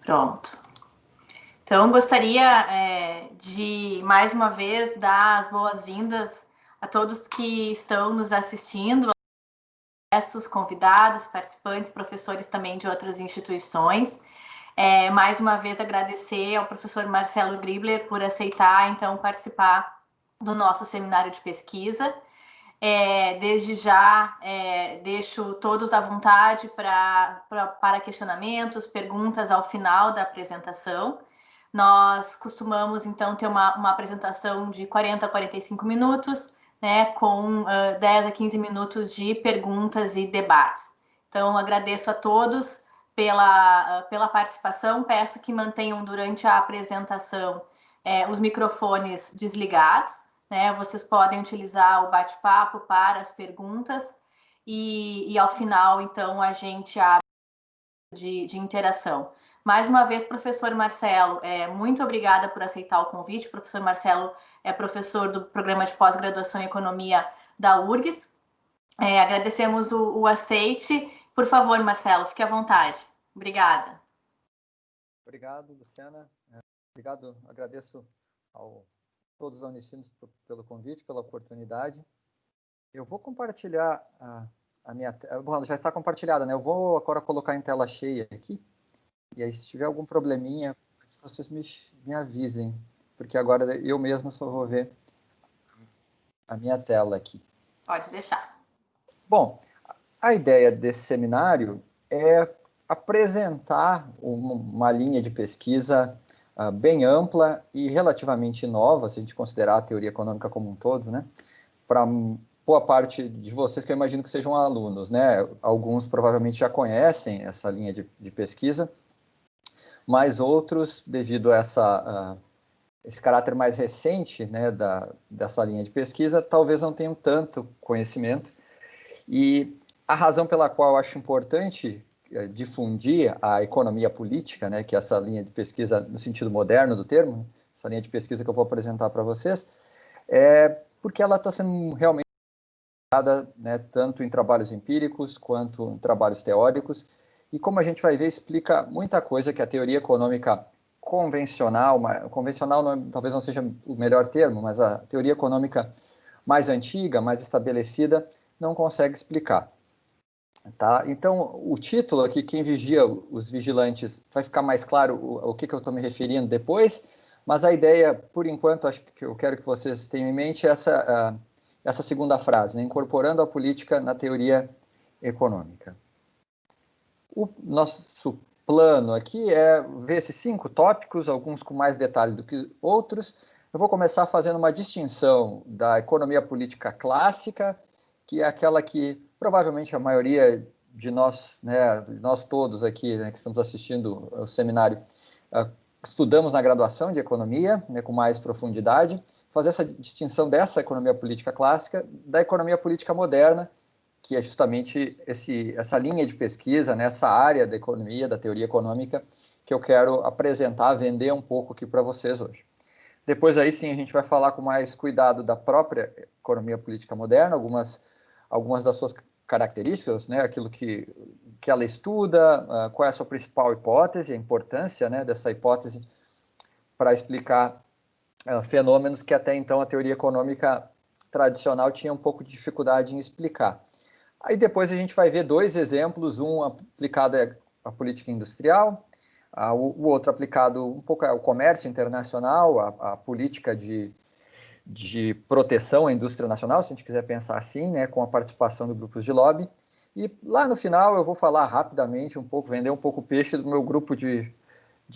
Pronto. Então, gostaria de, mais uma vez, dar as boas-vindas a todos que estão nos assistindo, os convidados, participantes, professores também de outras instituições. Mais uma vez, agradecer ao professor Marcelo Gribler por aceitar, então, participar do nosso seminário de pesquisa. Desde já, deixo todos à vontade para questionamentos, perguntas ao final da apresentação. Nós costumamos, então, ter uma apresentação de 40 a 45 minutos, né, com 10 a 15 minutos de perguntas e debates. Então, agradeço a todos pela participação, peço que mantenham durante a apresentação os microfones desligados, né? Vocês podem utilizar o bate-papo para as perguntas e ao final, então, a gente abre de interação. Mais uma vez, professor Marcelo, muito obrigada por aceitar o convite. O professor Marcelo é professor do Programa de Pós-Graduação em Economia da URGS. Agradecemos o aceite. Por favor, Marcelo, fique à vontade. Obrigada. Obrigado, Luciana. Obrigado, agradeço a todos os unicinos pelo convite, pela oportunidade. Eu vou compartilhar a minha... Bom, já está compartilhada, né? Eu vou agora colocar em tela cheia aqui. E aí, se tiver algum probleminha, vocês me avisem, porque agora eu mesmo só vou ver a minha tela aqui. Pode deixar. Bom, a ideia desse seminário é apresentar uma linha de pesquisa bem ampla e relativamente nova, se a gente considerar a teoria econômica como um todo, né? Para boa parte de vocês que eu imagino que sejam alunos, né? Alguns provavelmente já conhecem essa linha de pesquisa, mas outros, devido a esse caráter mais recente, né, dessa linha de pesquisa, talvez não tenham tanto conhecimento. E a razão pela qual eu acho importante difundir a economia política, né, que é essa linha de pesquisa no sentido moderno do termo, essa linha de pesquisa que eu vou apresentar para vocês, porque ela está sendo realmente usada, né, tanto em trabalhos empíricos quanto em trabalhos teóricos, e como a gente vai ver, explica muita coisa que a teoria econômica convencional talvez não seja o melhor termo, mas a teoria econômica mais antiga, mais estabelecida, não consegue explicar. Tá? Então, o título aqui, Quem Vigia os Vigilantes, vai ficar mais claro o que eu estou me referindo depois, mas a ideia, por enquanto, acho que eu quero que vocês tenham em mente essa segunda frase, né? Incorporando a política na teoria econômica. O nosso plano aqui é ver esses 5 tópicos, alguns com mais detalhe do que outros. Eu vou começar fazendo uma distinção da economia política clássica, que é aquela que provavelmente a maioria de nós, né, nós todos aqui, né, que estamos assistindo ao seminário, estudamos na graduação de economia, né, com mais profundidade, fazer essa distinção dessa economia política clássica da economia política moderna, que é justamente essa linha de pesquisa, nessa área da economia, da teoria econômica, que eu quero apresentar, vender um pouco aqui para vocês hoje. Depois aí sim a gente vai falar com mais cuidado da própria economia política moderna, algumas das suas características, né, aquilo que ela estuda, qual é a sua principal hipótese, a importância, né, dessa hipótese para explicar fenômenos que até então a teoria econômica tradicional tinha um pouco de dificuldade em explicar. Aí depois a gente vai ver 2 exemplos, um aplicado à política industrial, o outro aplicado um pouco ao comércio internacional, à política de proteção à indústria nacional, se a gente quiser pensar assim, né, com a participação de grupos de lobby. E lá no final eu vou falar rapidamente um pouco, vender um pouco o peixe do meu grupo de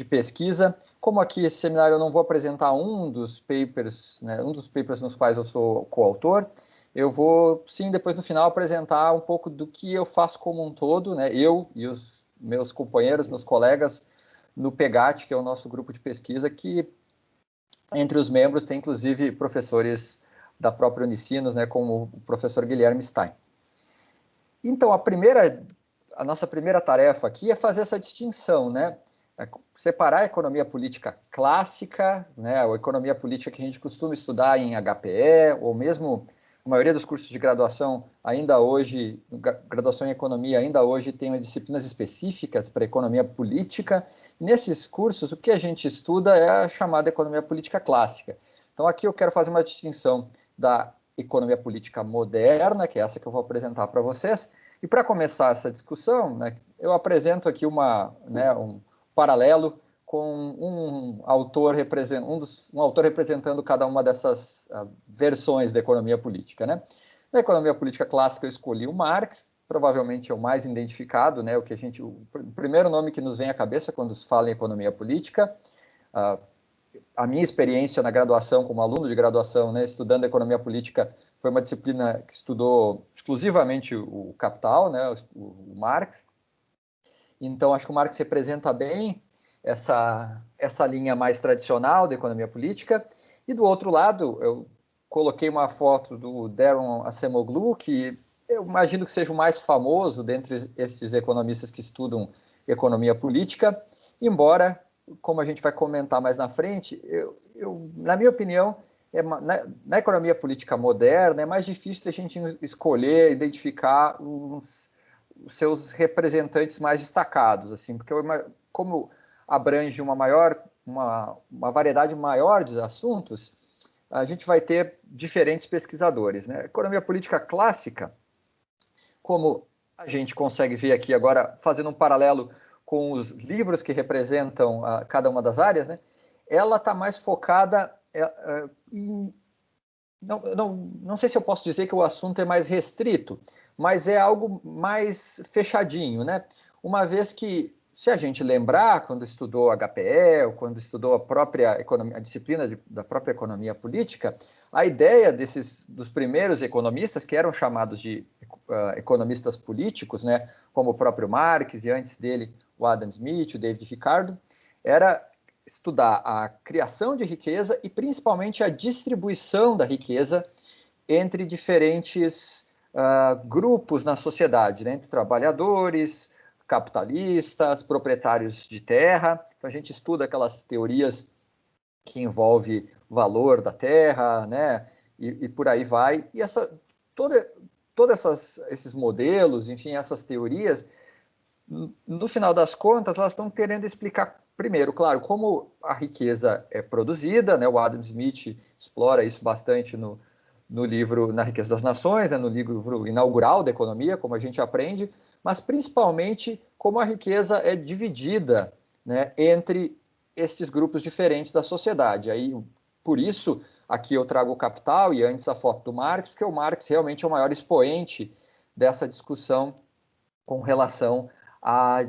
pesquisa. Como aqui esse seminário eu não vou apresentar um dos papers, né, nos quais eu sou coautor, eu vou, sim, depois no final apresentar um pouco do que eu faço como um todo, né, eu e os meus companheiros, meus colegas no PEGAT, que é o nosso grupo de pesquisa, que entre os membros tem inclusive professores da própria Unicinos, né, como o professor Guilherme Stein. Então, a nossa primeira tarefa aqui é fazer essa distinção, né? Separar a economia política clássica, né, ou economia política que a gente costuma estudar em HPE, ou mesmo a maioria dos cursos de graduação ainda hoje, graduação em economia, ainda hoje tem disciplinas específicas para economia política. Nesses cursos, o que a gente estuda é a chamada economia política clássica. Então, aqui eu quero fazer uma distinção da economia política moderna, que é essa que eu vou apresentar para vocês. E para começar essa discussão, né, eu apresento aqui um paralelo com um autor representando cada uma dessas versões da economia política, né? Na economia política clássica eu escolhi o Marx, provavelmente é o mais identificado, né? O primeiro nome que nos vem à cabeça quando se fala em economia política. A minha experiência na graduação, como aluno de graduação, né, estudando economia política, foi uma disciplina que estudou exclusivamente o Capital, né, o Marx. Então, acho que o Marx representa bem essa linha mais tradicional da economia política. E do outro lado, eu coloquei uma foto do Daron Acemoglu, que eu imagino que seja o mais famoso dentre esses economistas que estudam economia política, embora, como a gente vai comentar mais na frente, na minha opinião, na economia política moderna é mais difícil a gente escolher, identificar os seus representantes mais destacados, assim, porque como abrange uma variedade maior de assuntos, a gente vai ter diferentes pesquisadores, né? A economia política clássica, como a gente consegue ver aqui agora, fazendo um paralelo com os livros que representam cada uma das áreas, né? Ela está mais focada em... Não sei se eu posso dizer que o assunto é mais restrito, mas é algo mais fechadinho, né? Uma vez que, se a gente lembrar, quando estudou HPE, ou quando estudou a disciplina da própria economia política, a ideia dos primeiros economistas, que eram chamados de economistas políticos, né, como o próprio Marx e antes dele o Adam Smith, o David Ricardo, era estudar a criação de riqueza e principalmente a distribuição da riqueza entre diferentes grupos na sociedade, né? Entre trabalhadores, capitalistas, proprietários de terra. Então, a gente estuda aquelas teorias que envolvem o valor da terra, né? E por aí vai. E todos esses modelos, enfim, essas teorias, no final das contas, elas estão querendo explicar, primeiro, claro, como a riqueza é produzida, né? O Adam Smith explora isso bastante no livro Na Riqueza das Nações, né? No livro inaugural da economia, como a gente aprende, mas principalmente como a riqueza é dividida, né, entre esses grupos diferentes da sociedade. Aí, por isso, aqui eu trago o Capital e antes a foto do Marx, porque o Marx realmente é o maior expoente dessa discussão com relação à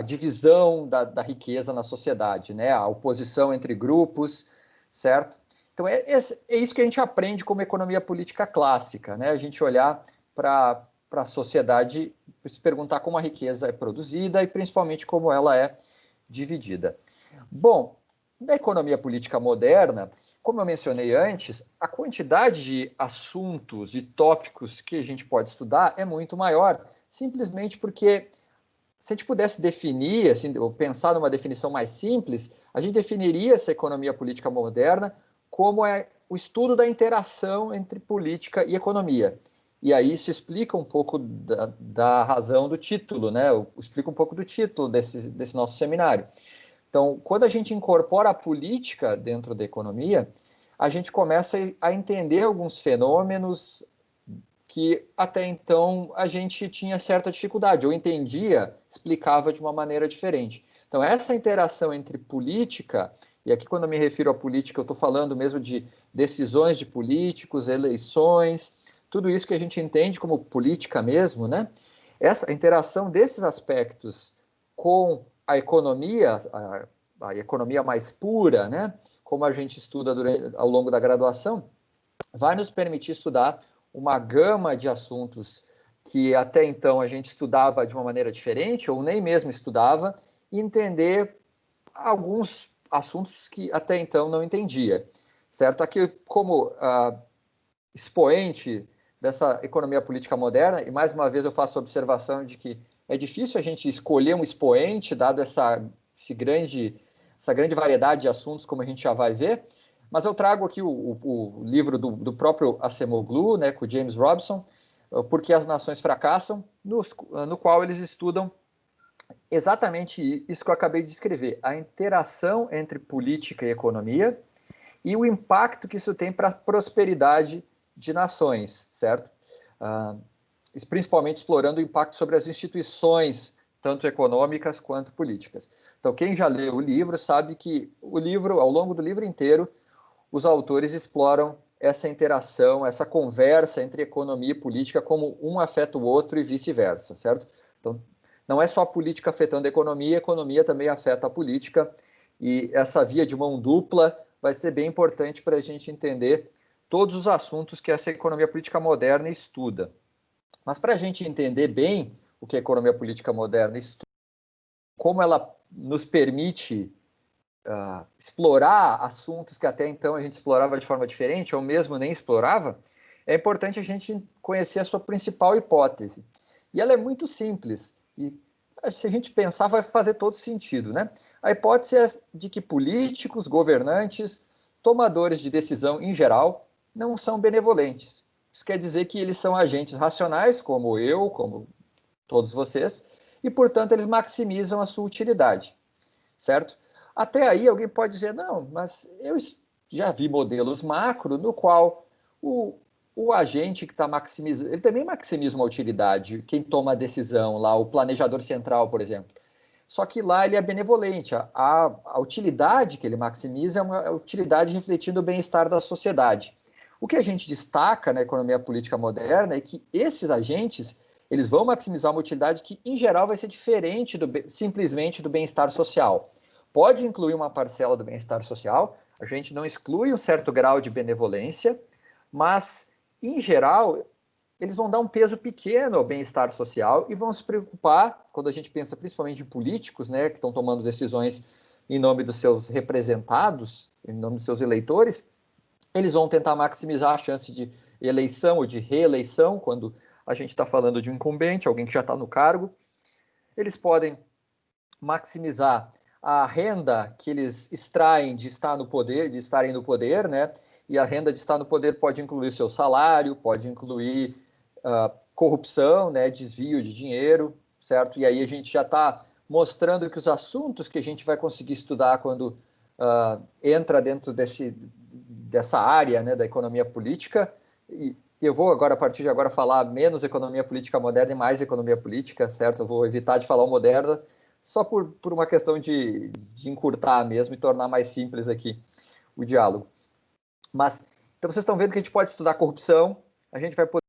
divisão da riqueza na sociedade, né? A oposição entre grupos, certo? Então, é isso que a gente aprende como economia política clássica, né? A gente olhar para a sociedade e se perguntar como a riqueza é produzida e, principalmente, como ela é dividida. Bom, na economia política moderna, como eu mencionei antes, a quantidade de assuntos e tópicos que a gente pode estudar é muito maior, simplesmente porque, se a gente pudesse definir, assim, ou pensar numa definição mais simples, a gente definiria essa economia política moderna como é o estudo da interação entre política e economia. E aí isso explica um pouco da razão do título, né? Explica um pouco do título desse nosso seminário. Então, quando a gente incorpora a política dentro da economia, a gente começa a entender alguns fenômenos que até então a gente tinha certa dificuldade, ou entendia, explicava de uma maneira diferente. Então, essa interação entre política, e aqui quando eu me refiro à política, eu estou falando mesmo de decisões de políticos, eleições, tudo isso que a gente entende como política mesmo, né? Essa interação desses aspectos com a economia mais pura, né? Como a gente estuda ao longo da graduação, vai nos permitir estudar uma gama de assuntos que até então a gente estudava de uma maneira diferente, ou nem mesmo estudava, e entender alguns assuntos que até então não entendia, certo? Aqui, como expoente dessa economia política moderna, e mais uma vez eu faço a observação de que é difícil a gente escolher um expoente, dado essa grande variedade de assuntos, como a gente já vai ver, Mas eu trago aqui o livro do próprio Acemoglu, né, com o James Robson, Por que as Nações Fracassam, no qual eles estudam exatamente isso que eu acabei de descrever, a interação entre política e economia e o impacto que isso tem para a prosperidade de nações, certo? Principalmente explorando o impacto sobre as instituições, tanto econômicas quanto políticas. Então, quem já leu o livro sabe que o livro, ao longo do livro inteiro, os autores exploram essa interação, essa conversa entre economia e política, como um afeta o outro e vice-versa, certo? Então, não é só a política afetando a economia também afeta a política, e essa via de mão dupla vai ser bem importante para a gente entender todos os assuntos que essa economia política moderna estuda. Mas para a gente entender bem o que a economia política moderna estuda, como ela nos permite explorar assuntos que até então a gente explorava de forma diferente, ou mesmo nem explorava, é importante a gente conhecer a sua principal hipótese. E ela é muito simples, e se a gente pensar vai fazer todo sentido, né? A hipótese é de que políticos, governantes, tomadores de decisão em geral, não são benevolentes. Isso quer dizer que eles são agentes racionais, como eu, como todos vocês, e, portanto, eles maximizam a sua utilidade, certo? Até aí alguém pode dizer, não, mas eu já vi modelos macro no qual o agente que está maximizando, ele também maximiza uma utilidade, quem toma a decisão lá, o planejador central, por exemplo. Só que lá ele é benevolente, a utilidade que ele maximiza é uma utilidade refletindo o bem-estar da sociedade. O que a gente destaca na economia política moderna é que esses agentes, eles vão maximizar uma utilidade que, em geral, vai ser diferente simplesmente do bem-estar social. Pode incluir uma parcela do bem-estar social, a gente não exclui um certo grau de benevolência, mas, em geral, eles vão dar um peso pequeno ao bem-estar social e vão se preocupar, quando a gente pensa principalmente em políticos, né, que estão tomando decisões em nome dos seus representados, em nome dos seus eleitores, eles vão tentar maximizar a chance de eleição ou de reeleição, quando a gente está falando de um incumbente, alguém que já está no cargo. Eles podem maximizar a renda que eles extraem de estar no poder, de estarem no poder, né? E a renda de estar no poder pode incluir seu salário, pode incluir corrupção, né? Desvio de dinheiro, certo? E aí a gente já está mostrando que os assuntos que a gente vai conseguir estudar quando entra dentro dessa área, né, da economia política, e eu vou agora, a partir de agora, falar menos economia política moderna e mais economia política, certo? Eu vou evitar de falar o moderna, só por uma questão de encurtar mesmo e tornar mais simples aqui o diálogo. Mas, então vocês estão vendo que a gente pode estudar corrupção, a gente vai poder,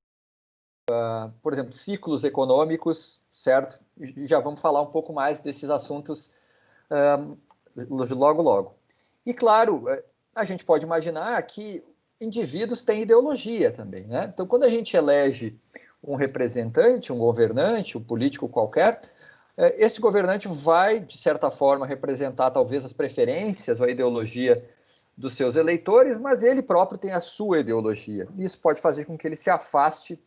por exemplo, ciclos econômicos, certo? E já vamos falar um pouco mais desses assuntos logo. E, claro, a gente pode imaginar que indivíduos têm ideologia também, né? Então, quando a gente elege um representante, um governante, um político qualquer, esse governante vai, de certa forma, representar talvez as preferências ou a ideologia dos seus eleitores, mas ele próprio tem a sua ideologia. Isso pode fazer com que ele se afaste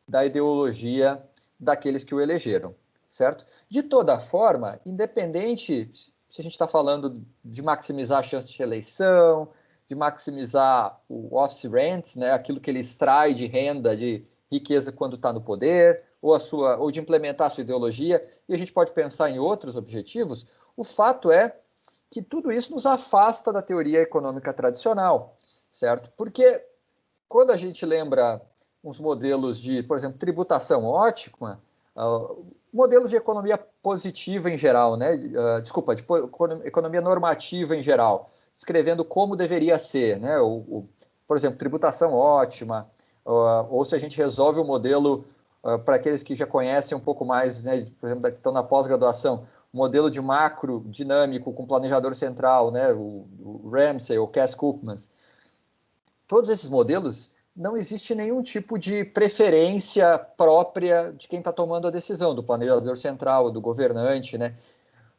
da ideologia daqueles que o elegeram, certo? De toda forma, independente se a gente está falando de maximizar a chance de reeleição, de maximizar o office rent, né, aquilo que ele extrai de renda, de riqueza quando está no poder, ou de implementar a sua ideologia, e a gente pode pensar em outros objetivos, o fato é que tudo isso nos afasta da teoria econômica tradicional, certo? Porque quando a gente lembra uns modelos de, por exemplo, tributação ótima, modelos de economia positiva em geral, né? Desculpa, de economia normativa em geral, descrevendo como deveria ser, né? Por exemplo, tributação ótima, ou se a gente resolve o modelo para aqueles que já conhecem um pouco mais, né? Por exemplo, que estão na pós-graduação, modelo de macro dinâmico com planejador central, né? O Ramsey ou Cass-Cookmans. Todos esses modelos, não existe nenhum tipo de preferência própria de quem está tomando a decisão, do planejador central, do governante, né?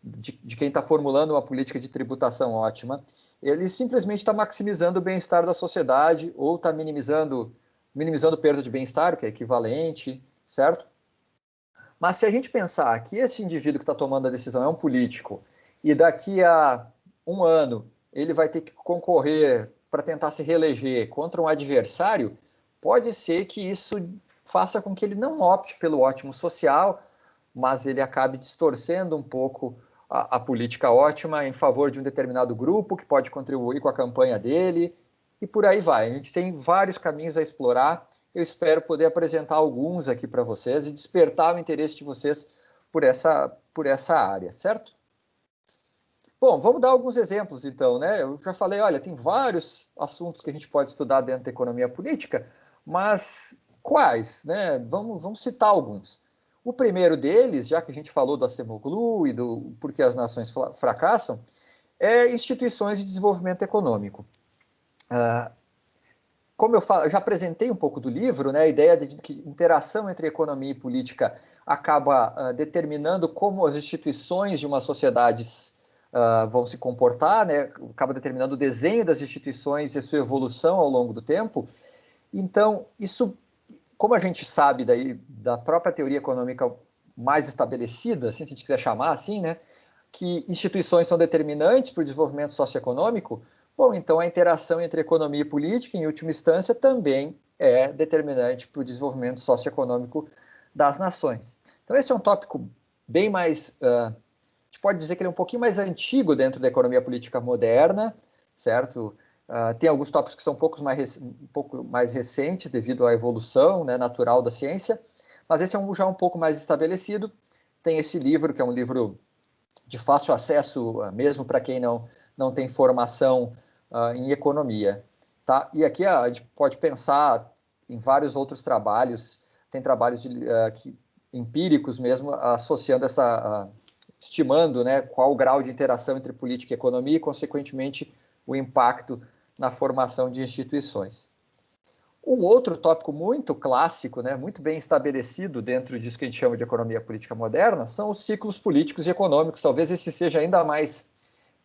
de quem está formulando uma política de tributação ótima. Ele simplesmente está maximizando o bem-estar da sociedade ou está minimizando perda de bem-estar, que é equivalente, certo? Mas se a gente pensar que esse indivíduo que está tomando a decisão é um político e daqui a um ano ele vai ter que concorrer para tentar se reeleger contra um adversário, pode ser que isso faça com que ele não opte pelo ótimo social, mas ele acabe distorcendo um pouco a política ótima em favor de um determinado grupo que pode contribuir com a campanha dele, e por aí vai. A gente tem vários caminhos a explorar. Eu espero poder apresentar alguns aqui para vocês e despertar o interesse de vocês por essa área, certo? Bom, vamos dar alguns exemplos, então, né? Eu já falei, olha, tem vários assuntos que a gente pode estudar dentro da economia política, mas quais, né? Vamos citar alguns. O primeiro deles, já que a gente falou do Acemoglu e do por que as nações fracassam, é instituições de desenvolvimento econômico. Como eu já apresentei um pouco do livro, né, a ideia de que interação entre economia e política acaba determinando como as instituições de uma sociedade vão se comportar, né, acaba determinando o desenho das instituições e a sua evolução ao longo do tempo. Então, isso, como a gente sabe daí, da própria teoria econômica mais estabelecida, assim, se a gente quiser chamar assim, né, que instituições são determinantes para o desenvolvimento socioeconômico, bom, então a interação entre economia e política, em última instância, também é determinante para o desenvolvimento socioeconômico das nações. Então esse é um tópico bem mais, a gente pode dizer que ele é um pouquinho mais antigo dentro da economia política moderna, certo? Tem alguns tópicos que são um pouco mais recentes devido à evolução, né, natural da ciência, mas esse é já um pouco mais estabelecido. Tem esse livro, que é um livro de fácil acesso, mesmo para quem não tem formação em economia. Tá? E aqui a gente pode pensar em vários outros trabalhos, tem trabalhos empíricos mesmo, associando estimando, né, qual o grau de interação entre política e economia e, consequentemente, o impacto na formação de instituições. Um outro tópico muito clássico, né, muito bem estabelecido dentro disso que a gente chama de economia política moderna, são os ciclos políticos e econômicos. Talvez esse seja ainda mais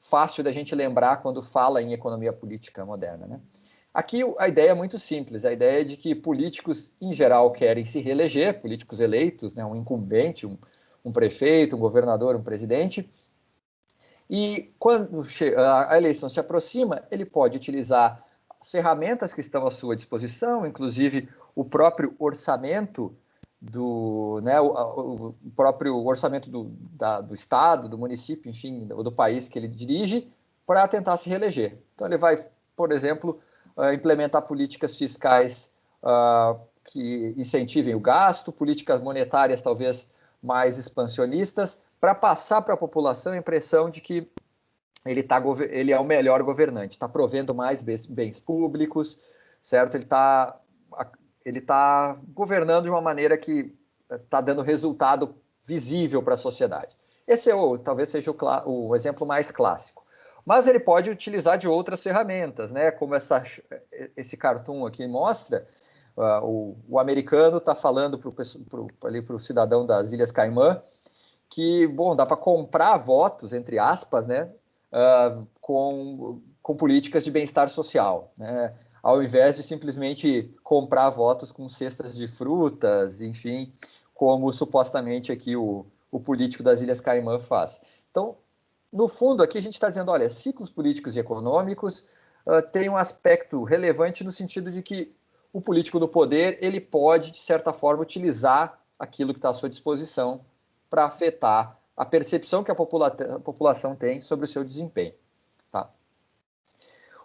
fácil da gente lembrar quando fala em economia política moderna, né? Aqui a ideia é muito simples, a ideia é de que políticos, em geral, querem se reeleger, políticos eleitos, né, um incumbente, um prefeito, um governador, um presidente, e quando a eleição se aproxima, ele pode utilizar as ferramentas que estão à sua disposição, inclusive o próprio orçamento o próprio orçamento do estado, do município, enfim, do país que ele dirige, para tentar se reeleger. Então ele vai, por exemplo, implementar políticas fiscais que incentivem o gasto, políticas monetárias talvez mais expansionistas, para passar para a população a impressão de que ele é o melhor governante, está provendo mais bens públicos, certo? Ele tá governando de uma maneira que está dando resultado visível para a sociedade. Esse talvez seja o exemplo mais clássico. Mas ele pode utilizar de outras ferramentas, né? Como esse cartoon aqui mostra, o americano está falando para o cidadão das Ilhas Caimã que, bom, dá para comprar votos, entre aspas, né? Com políticas de bem-estar social, né? Ao invés de simplesmente comprar votos com cestas de frutas, enfim, como supostamente aqui o político das Ilhas Caimã faz. Então, no fundo, aqui a gente está dizendo, olha, ciclos políticos e econômicos têm um aspecto relevante no sentido de que o político do poder, ele pode, de certa forma, utilizar aquilo que está à sua disposição para afetar a percepção que a população tem sobre o seu desempenho. Tá?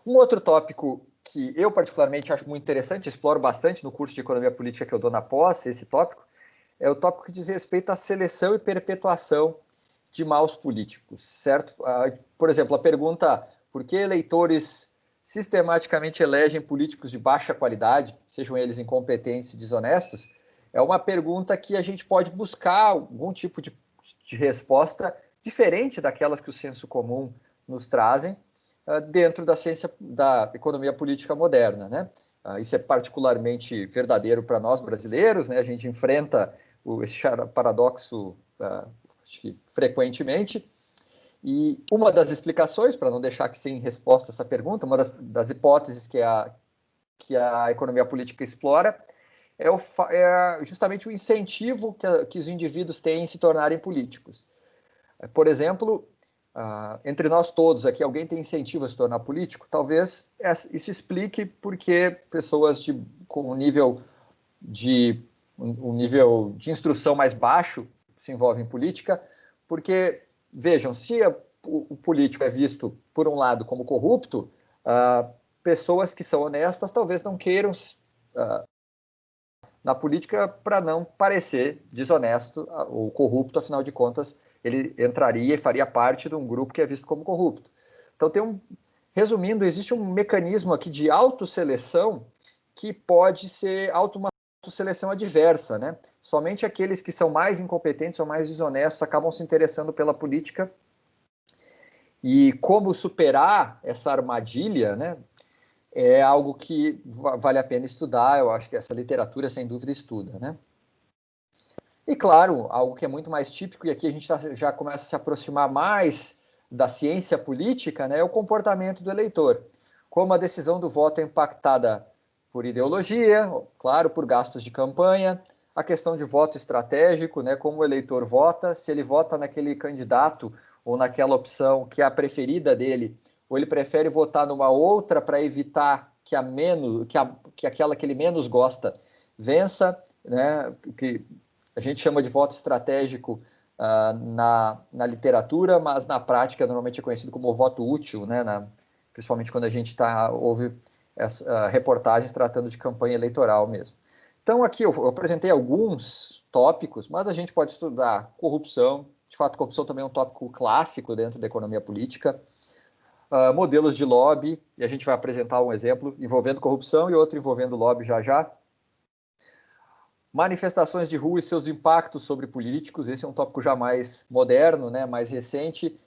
Um outro tópico que eu particularmente acho muito interessante, exploro bastante no curso de Economia Política que eu dou na pós, esse tópico, é o tópico que diz respeito à seleção e perpetuação de maus políticos, certo? Por exemplo, a pergunta por que eleitores sistematicamente elegem políticos de baixa qualidade, sejam eles incompetentes e desonestos, é uma pergunta que a gente pode buscar algum tipo de resposta diferente daquelas que o senso comum nos trazem dentro da ciência da economia política moderna, né? Isso é particularmente verdadeiro para nós brasileiros, né? A gente enfrenta esse paradoxo acho que frequentemente. E uma das explicações, para não deixar aqui sem resposta essa pergunta, uma das hipóteses que a economia política explora é justamente o incentivo que os indivíduos têm em se tornarem políticos. Por exemplo, entre nós todos aqui, alguém tem incentivo a se tornar político? Talvez isso explique porque pessoas com um nível de instrução mais baixo se envolvem em política, porque, vejam, se o político é visto, por um lado, como corrupto, pessoas que são honestas talvez não queiram na política para não parecer desonesto ou corrupto, afinal de contas, ele entraria e faria parte de um grupo que é visto como corrupto. Então, resumindo, existe um mecanismo aqui de autosseleção que pode ser uma autosseleção adversa, né? Somente aqueles que são mais incompetentes ou mais desonestos acabam se interessando pela política. E como superar essa armadilha, né? É algo que vale a pena estudar, eu acho que essa literatura, sem dúvida, estuda, né? E, claro, algo que é muito mais típico, e aqui a gente já começa a se aproximar mais da ciência política, né, é o comportamento do eleitor. Como a decisão do voto é impactada por ideologia, claro, por gastos de campanha, a questão de voto estratégico, né, como o eleitor vota, se ele vota naquele candidato ou naquela opção que é a preferida dele, ou ele prefere votar numa outra para evitar que aquela que ele menos gosta vença, né, que a gente chama de voto estratégico na literatura, mas na prática normalmente é conhecido como voto útil, né, principalmente quando a gente ouve reportagens tratando de campanha eleitoral mesmo. Então aqui eu apresentei alguns tópicos, mas a gente pode estudar corrupção. De fato, corrupção também é um tópico clássico dentro da economia política. Modelos de lobby, e a gente vai apresentar um exemplo envolvendo corrupção e outro envolvendo lobby já. Manifestações de rua e seus impactos sobre políticos, esse é um tópico já mais moderno, né, mais recente.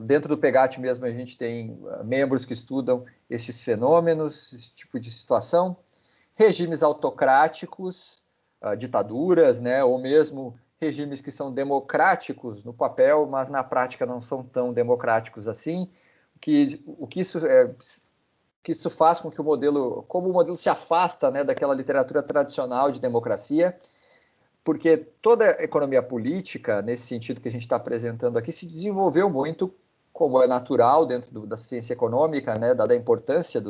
Dentro do PEGAT mesmo a gente tem membros que estudam estes fenômenos, esse tipo de situação. Regimes autocráticos, ditaduras, né, ou mesmo regimes que são democráticos no papel, mas na prática não são tão democráticos assim. O que isso faz com que como o modelo se afasta, né, daquela literatura tradicional de democracia, porque toda a economia política, nesse sentido que a gente está apresentando aqui, se desenvolveu muito, como é natural dentro da ciência econômica, né, dada a importância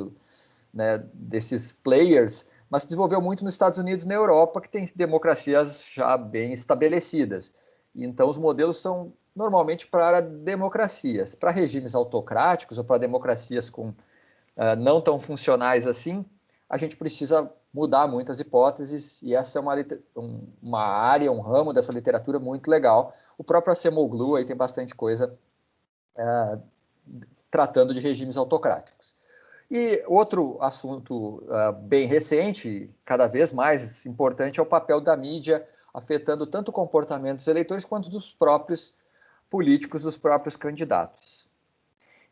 né, desses players, mas se desenvolveu muito nos Estados Unidos e na Europa, que tem democracias já bem estabelecidas. Então, os modelos são normalmente para democracias. Para regimes autocráticos ou para democracias com não tão funcionais assim, a gente precisa mudar muitas hipóteses, e essa é uma área, um ramo dessa literatura muito legal. O próprio Acemoglu aí tem bastante coisa tratando de regimes autocráticos. E outro assunto bem recente, cada vez mais importante, é o papel da mídia afetando tanto o comportamento dos eleitores quanto dos próprios políticos, dos próprios candidatos.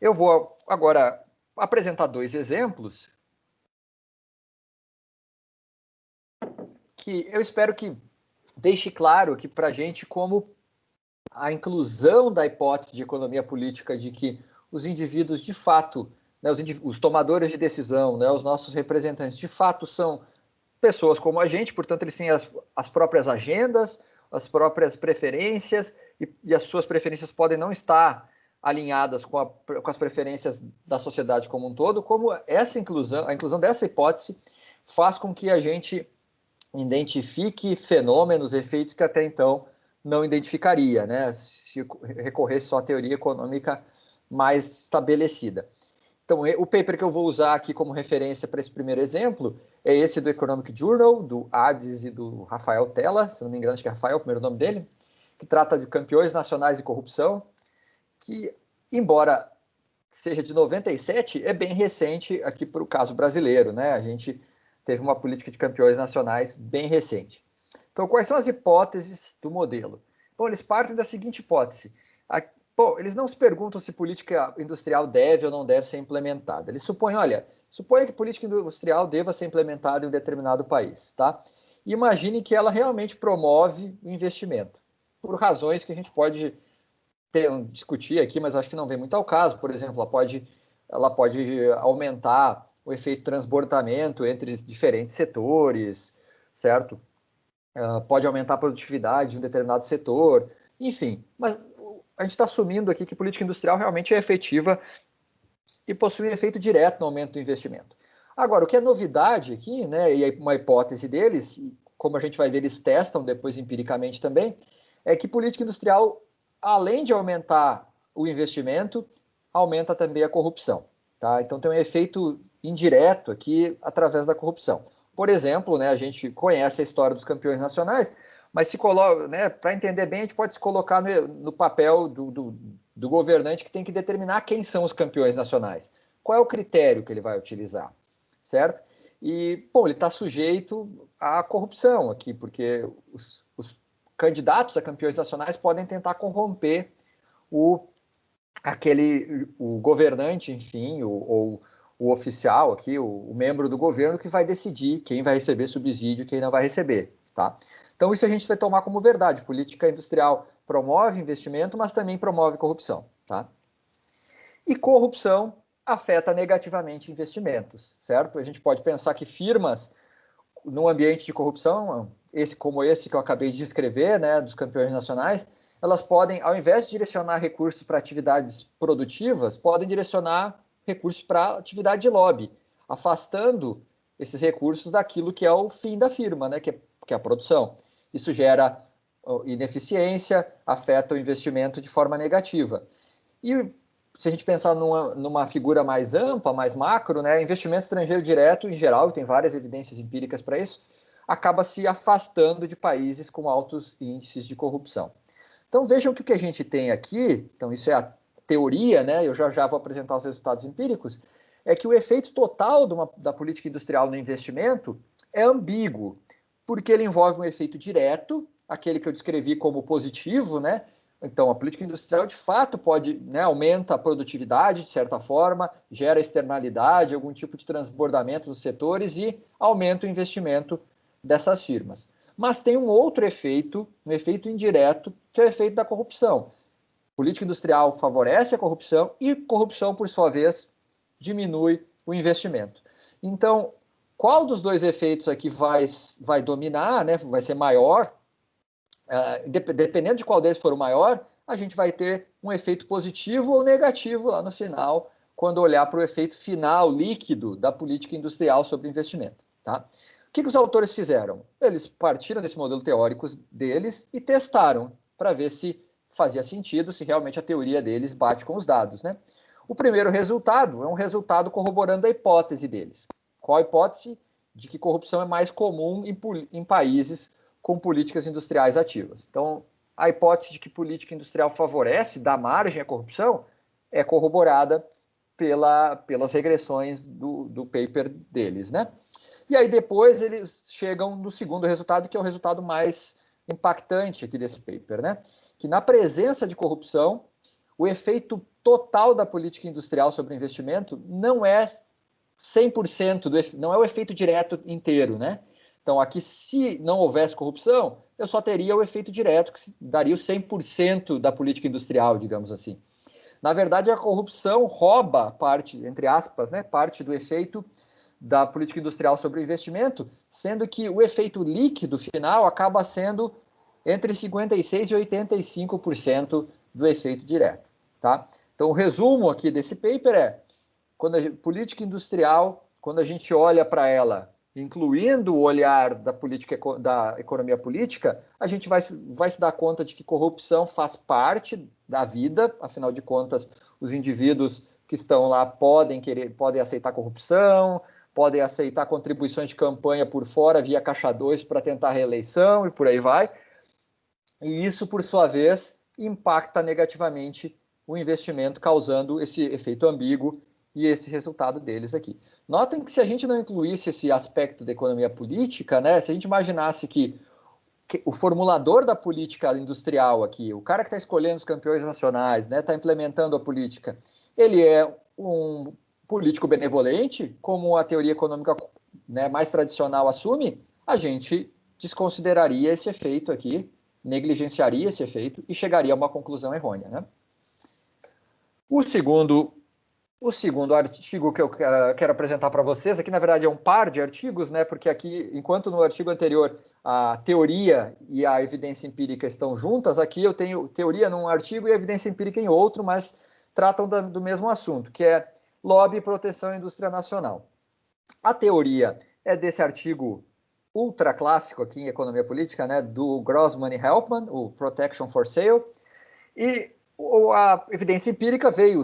Eu vou agora apresentar dois exemplos que eu espero que deixe claro que para a gente como a inclusão da hipótese de economia política de que os indivíduos de fato, né, os tomadores de decisão, né, os nossos representantes de fato são pessoas como a gente, portanto eles têm as próprias agendas, as próprias preferências e as suas preferências podem não estar alinhadas com as preferências da sociedade como um todo, como essa inclusão, a inclusão dessa hipótese faz com que a gente identifique fenômenos, efeitos que até então não identificaria, né, se recorresse só à teoria econômica mais estabelecida. Então, o paper que eu vou usar aqui como referência para esse primeiro exemplo é esse do Economic Journal, do Hades e do Rafael Tella, se não me engano, acho que é Rafael, o primeiro nome dele, que trata de campeões nacionais de corrupção, que, embora seja de 97, é bem recente aqui para o caso brasileiro, né? A gente teve uma política de campeões nacionais bem recente. Então, quais são as hipóteses do modelo? Bom, eles partem da seguinte hipótese. Eles não se perguntam se política industrial deve ou não deve ser implementada. Eles supõem, suponha que política industrial deva ser implementada em um determinado país, tá? E imagine que ela realmente promove o investimento, por razões que a gente pode discutir aqui, mas acho que não vem muito ao caso. Por exemplo, ela pode aumentar o efeito transbordamento entre diferentes setores, certo? Pode aumentar a produtividade de um determinado setor, enfim. Mas a gente está assumindo aqui que política industrial realmente é efetiva e possui um efeito direto no aumento do investimento. Agora, o que é novidade aqui, né, e uma hipótese deles, e como a gente vai ver, eles testam depois empiricamente também, é que política industrial, além de aumentar o investimento, aumenta também a corrupção. Tá? Então tem um efeito indireto aqui através da corrupção. Por exemplo, né, a gente conhece a história dos campeões nacionais, mas se coloca, né, para entender bem, a gente pode se colocar no papel do governante que tem que determinar quem são os campeões nacionais. Qual é o critério que ele vai utilizar, certo? E, bom, ele está sujeito à corrupção aqui, porque os candidatos a campeões nacionais podem tentar corromper o governante, enfim, ou o oficial aqui, o membro do governo que vai decidir quem vai receber subsídio e quem não vai receber, tá? Então isso a gente vai tomar como verdade. Política industrial promove investimento, mas também promove corrupção, tá? E corrupção afeta negativamente investimentos, certo? A gente pode pensar que firmas num ambiente de corrupção, como esse que eu acabei de descrever, né, dos campeões nacionais, elas podem, ao invés de direcionar recursos para atividades produtivas, podem direcionar recursos para atividade de lobby, afastando esses recursos daquilo que é o fim da firma, né, que é a produção. Isso gera ineficiência, afeta o investimento de forma negativa. E se a gente pensar numa figura mais ampla, mais macro, né, investimento estrangeiro direto, em geral, e tem várias evidências empíricas para isso, acaba se afastando de países com altos índices de corrupção. Então vejam que o que a gente tem aqui, então isso é a teoria, né, eu já vou apresentar os resultados empíricos, é que o efeito total da política industrial no investimento é ambíguo, porque ele envolve um efeito direto, aquele que eu descrevi como positivo, né? Então, a política industrial, de fato, pode, né, aumenta a produtividade, de certa forma, gera externalidade, algum tipo de transbordamento dos setores e aumenta o investimento dessas firmas. Mas tem um outro efeito, um efeito indireto, que é o efeito da corrupção. A política industrial favorece a corrupção e corrupção, por sua vez, diminui o investimento. Então, qual dos dois efeitos aqui vai dominar, né, vai ser maior? Dependendo de qual deles for o maior, a gente vai ter um efeito positivo ou negativo lá no final, quando olhar para o efeito final líquido da política industrial sobre investimento. Tá? O que os autores fizeram? Eles partiram desse modelo teórico deles e testaram para ver se fazia sentido, se realmente a teoria deles bate com os dados. Né? O primeiro resultado é um resultado corroborando a hipótese deles. Qual a hipótese? De que corrupção é mais comum em países com políticas industriais ativas. Então, a hipótese de que política industrial favorece, dá margem à corrupção, é corroborada pelas regressões do paper deles, né? E aí depois eles chegam no segundo resultado, que é o resultado mais impactante aqui desse paper, né? Que na presença de corrupção, o efeito total da política industrial sobre o investimento não é 100%, não é o efeito direto inteiro, né? Então, aqui, se não houvesse corrupção, eu só teria o efeito direto, que daria o 100% da política industrial, digamos assim. Na verdade, a corrupção rouba parte, entre aspas, né, parte do efeito da política industrial sobre o investimento, sendo que o efeito líquido final acaba sendo entre 56% e 85% do efeito direto. Tá? Então, o resumo aqui desse paper é, política industrial, quando a gente olha para ela incluindo o olhar da economia política, a gente vai se dar conta de que corrupção faz parte da vida, afinal de contas, os indivíduos que estão lá podem aceitar corrupção, podem aceitar contribuições de campanha por fora via Caixa 2 para tentar reeleição e por aí vai. E isso, por sua vez, impacta negativamente o investimento, causando esse efeito ambíguo e esse resultado deles aqui. Notem que se a gente não incluísse esse aspecto da economia política, né, se a gente imaginasse que o formulador da política industrial aqui, o cara que está escolhendo os campeões nacionais, né, está implementando a política, ele é um político benevolente, como a teoria econômica, né, mais tradicional assume, a gente desconsideraria esse efeito aqui, negligenciaria esse efeito e chegaria a uma conclusão errônea. Né? O segundo artigo que eu quero apresentar para vocês, aqui na verdade é um par de artigos, né? Porque aqui, enquanto no artigo anterior a teoria e a evidência empírica estão juntas, aqui eu tenho teoria num artigo e evidência empírica em outro, mas tratam do mesmo assunto, que é lobby e proteção à indústria nacional. A teoria é desse artigo ultra clássico aqui em economia política, né, do Grossman e Helpman, o Protection for Sale, e a evidência empírica veio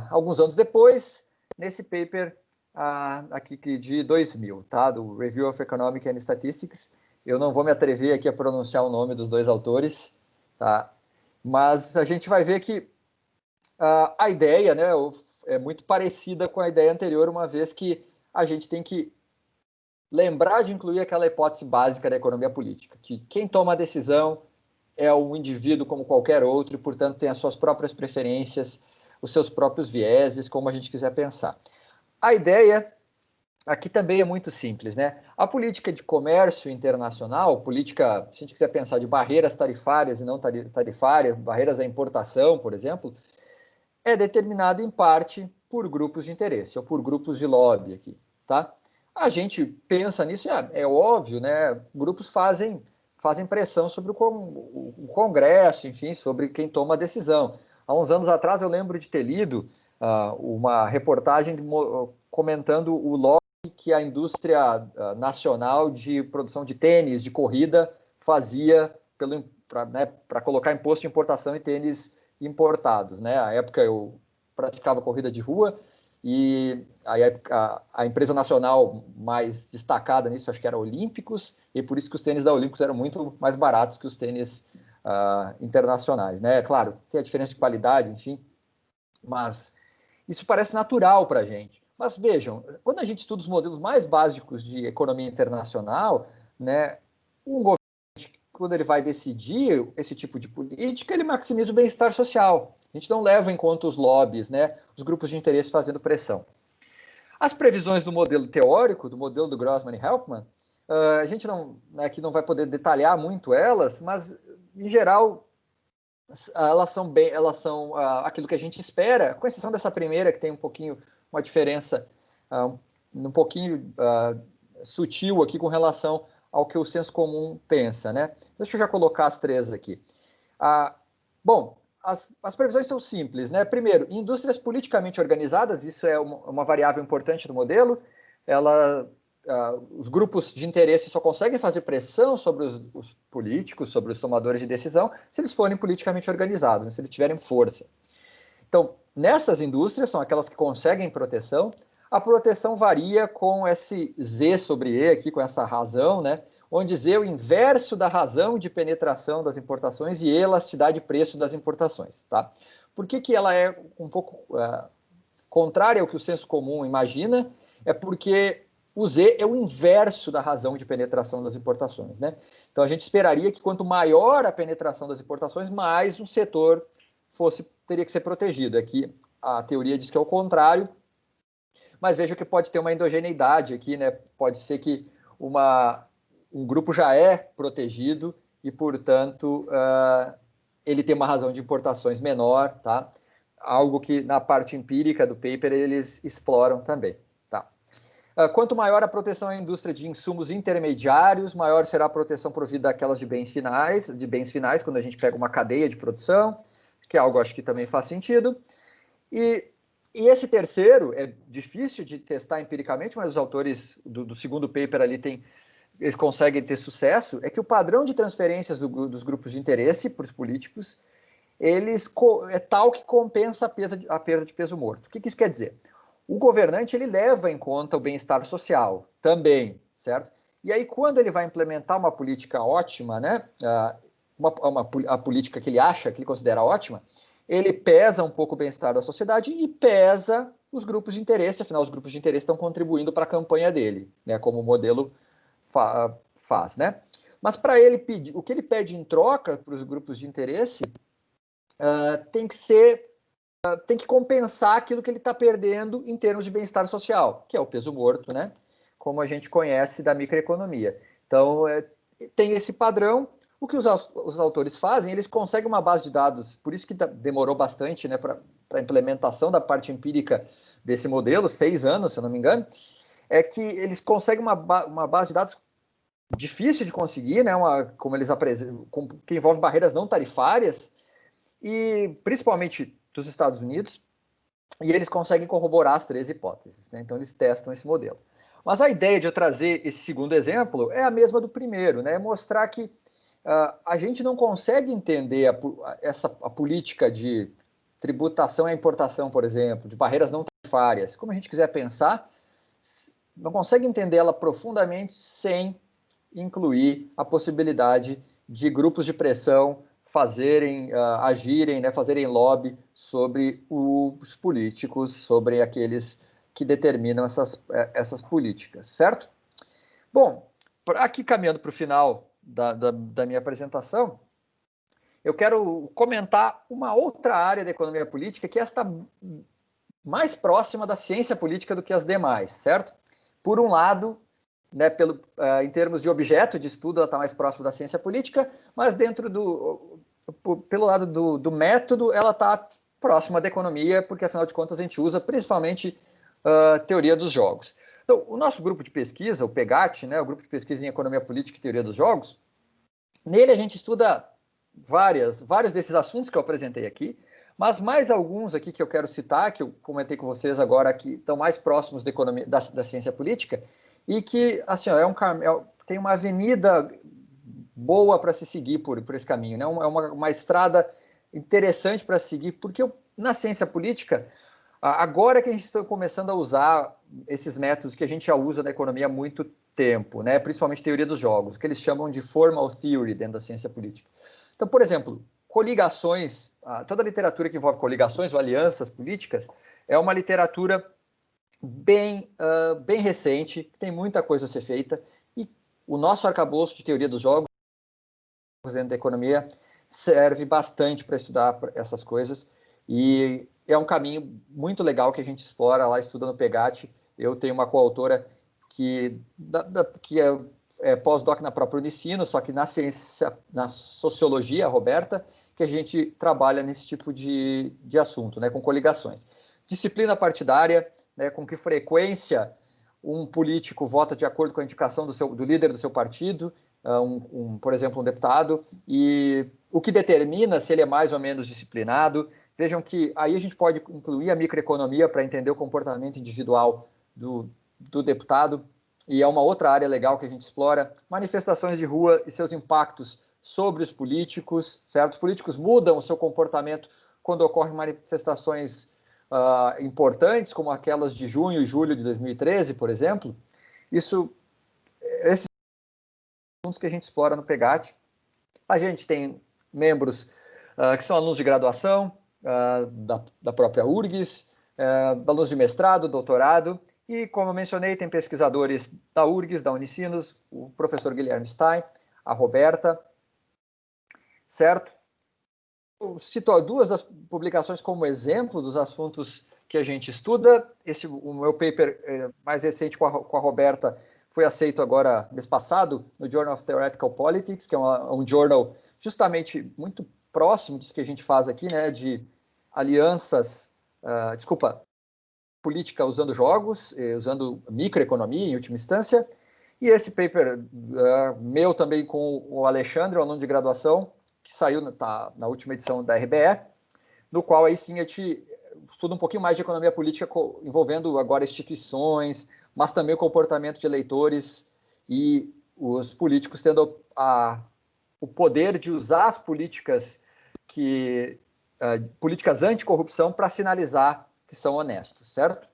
alguns anos depois, nesse paper aqui de 2000, tá, do Review of Economic and Statistics. Eu não vou me atrever aqui a pronunciar o nome dos dois autores, tá, mas a gente vai ver que a ideia, né, é muito parecida com a ideia anterior, uma vez que a gente tem que lembrar de incluir aquela hipótese básica da economia política, que quem toma a decisão é um indivíduo como qualquer outro e, portanto, tem as suas próprias preferências, os seus próprios vieses, como a gente quiser pensar. A ideia aqui também é muito simples, né? A política de comércio internacional, política, se a gente quiser pensar de barreiras tarifárias e não tarifárias, barreiras à importação, por exemplo, é determinada em parte por grupos de interesse ou por grupos de lobby aqui, tá? A gente pensa nisso, é óbvio, né? Grupos fazem pressão sobre o Congresso, enfim, sobre quem toma a decisão. Há uns anos atrás eu lembro de ter lido uma reportagem comentando o lobby que a indústria nacional de produção de tênis, de corrida, fazia para colocar imposto de importação em tênis importados, né? À época eu praticava corrida de rua e a empresa nacional mais destacada nisso, acho que era a Olímpicos, e por isso que os tênis da Olímpicos eram muito mais baratos que os tênis internacionais, né? Claro, tem a diferença de qualidade, enfim, mas isso parece natural para a gente. Mas vejam, quando a gente estuda os modelos mais básicos de economia internacional, né, um governo, quando ele vai decidir esse tipo de política, ele maximiza o bem-estar social. A gente não leva em conta os lobbies, né, os grupos de interesse fazendo pressão. As previsões do modelo teórico, do modelo do Grossman e Helpman, a gente aqui não vai poder detalhar muito elas, mas, em geral, elas são aquilo que a gente espera, com exceção dessa primeira, que tem uma diferença um pouquinho sutil aqui com relação ao que o senso comum pensa, né? Deixa eu já colocar as três aqui. Bom, as previsões são simples, né? Primeiro, indústrias politicamente organizadas, isso é uma variável importante do modelo, os grupos de interesse só conseguem fazer pressão sobre os políticos, sobre os tomadores de decisão, se eles forem politicamente organizados, né? Se eles tiverem força. Então, nessas indústrias, são aquelas que conseguem proteção, a proteção varia com esse Z sobre E aqui, com essa razão, né? Onde Z é o inverso da razão de penetração das importações e elasticidade de preço das importações, tá? Por que ela é um pouco contrária ao que o senso comum imagina? É porque o Z é o inverso da razão de penetração das importações, né? Então a gente esperaria que quanto maior a penetração das importações, mais um setor teria que ser protegido. Aqui a teoria diz que é o contrário, mas veja que pode ter uma endogeneidade aqui, né? Pode ser que um grupo já é protegido e, portanto, ele tem uma razão de importações menor, tá? Algo que na parte empírica do paper eles exploram também. Quanto maior a proteção à indústria de insumos intermediários, maior será a proteção provida àquelas de bens finais, quando a gente pega uma cadeia de produção, que é algo acho que também faz sentido. E esse terceiro é difícil de testar empiricamente, mas os autores do segundo paper ali eles conseguem ter sucesso, é que o padrão de transferências dos grupos de interesse para os políticos, é tal que compensa a perda de peso morto. O que isso quer dizer? O governante ele leva em conta o bem-estar social também, certo? E aí, quando ele vai implementar uma política ótima, né, a política que ele considera ótima, ele pesa um pouco o bem-estar da sociedade e pesa os grupos de interesse, afinal, os grupos de interesse estão contribuindo para a campanha dele, né, como o modelo faz, né? Mas para ele pedir, o que ele pede em troca para os grupos de interesse tem que compensar aquilo que ele está perdendo em termos de bem-estar social, que é o peso morto, né? Como a gente conhece da microeconomia. Então, tem esse padrão. O que os autores fazem, eles conseguem uma base de dados, por isso que demorou bastante, né, para a implementação da parte empírica desse modelo, 6 anos, se eu não me engano, é que eles conseguem uma base de dados difícil de conseguir, né? Como eles apresentam, que envolve barreiras não tarifárias, e principalmente dos Estados Unidos, e eles conseguem corroborar as 3 hipóteses, né? Então eles testam esse modelo. Mas a ideia de eu trazer esse segundo exemplo é a mesma do primeiro, né? Mostrar que a gente não consegue entender a política de tributação e importação, por exemplo, de barreiras não tarifárias, como a gente quiser pensar, não consegue entender ela profundamente sem incluir a possibilidade de grupos de pressão agirem, né, fazerem lobby sobre os políticos, sobre aqueles que determinam essas políticas, certo? Bom, aqui caminhando para o final da minha apresentação, eu quero comentar uma outra área da economia política que está mais próxima da ciência política do que as demais, certo? Por um lado, né, em termos de objeto de estudo, ela está mais próxima da ciência política, mas pelo lado do método, ela está próxima da economia, porque afinal de contas a gente usa principalmente teoria dos jogos. Então, o nosso grupo de pesquisa, o PEGAT, né, o Grupo de Pesquisa em Economia Política e Teoria dos Jogos, nele a gente estuda vários desses assuntos que eu apresentei aqui, mas mais alguns aqui que eu quero citar, que eu comentei com vocês agora, que estão mais próximos da economia, da ciência política, e que assim, tem uma avenida boa para se seguir por esse caminho, né? É uma estrada interessante para se seguir, porque na ciência política, agora que a gente está começando a usar esses métodos que a gente já usa na economia há muito tempo, né? Principalmente teoria dos jogos, que eles chamam de formal theory dentro da ciência política. Então, por exemplo, coligações, toda a literatura que envolve coligações ou alianças políticas é uma literatura bem recente, tem muita coisa a ser feita, e o nosso arcabouço de teoria dos jogos dentro da economia serve bastante para estudar essas coisas, e é um caminho muito legal que a gente explora lá, estuda no PEGAT. Eu tenho uma coautora que é pós-doc na própria Unicino, só que na sociologia, a Roberta, que a gente trabalha nesse tipo de assunto, né, com coligações. Disciplina partidária, né, com que frequência um político vota de acordo com a indicação do líder do seu partido, por exemplo, um deputado, e o que determina se ele é mais ou menos disciplinado. Vejam que aí a gente pode incluir a microeconomia para entender o comportamento individual do deputado, e é uma outra área legal que a gente explora, manifestações de rua e seus impactos sobre os políticos, certo? Os políticos mudam o seu comportamento quando ocorrem manifestações importantes, como aquelas de junho e julho de 2013, por exemplo. Esses assuntos que a gente explora no PEGAT. A gente tem membros que são alunos de graduação, da própria URGS, alunos de mestrado, doutorado, e, como eu mencionei, tem pesquisadores da URGS, da Unicinos, o professor Guilherme Stein, a Roberta, certo? Eu cito 2 das publicações como exemplo dos assuntos que a gente estuda. O meu paper mais recente com a Roberta foi aceito agora, mês passado, no Journal of Theoretical Politics, que é um journal justamente muito próximo disso que a gente faz aqui, né, de alianças, política usando jogos, usando microeconomia em última instância. E esse paper meu também com o Alexandre, um aluno de graduação, que saiu na última edição da RBE, no qual aí sim a gente estuda um pouquinho mais de economia política, envolvendo agora instituições, mas também o comportamento de eleitores e os políticos tendo o poder de usar as políticas anticorrupção para sinalizar que são honestos, certo?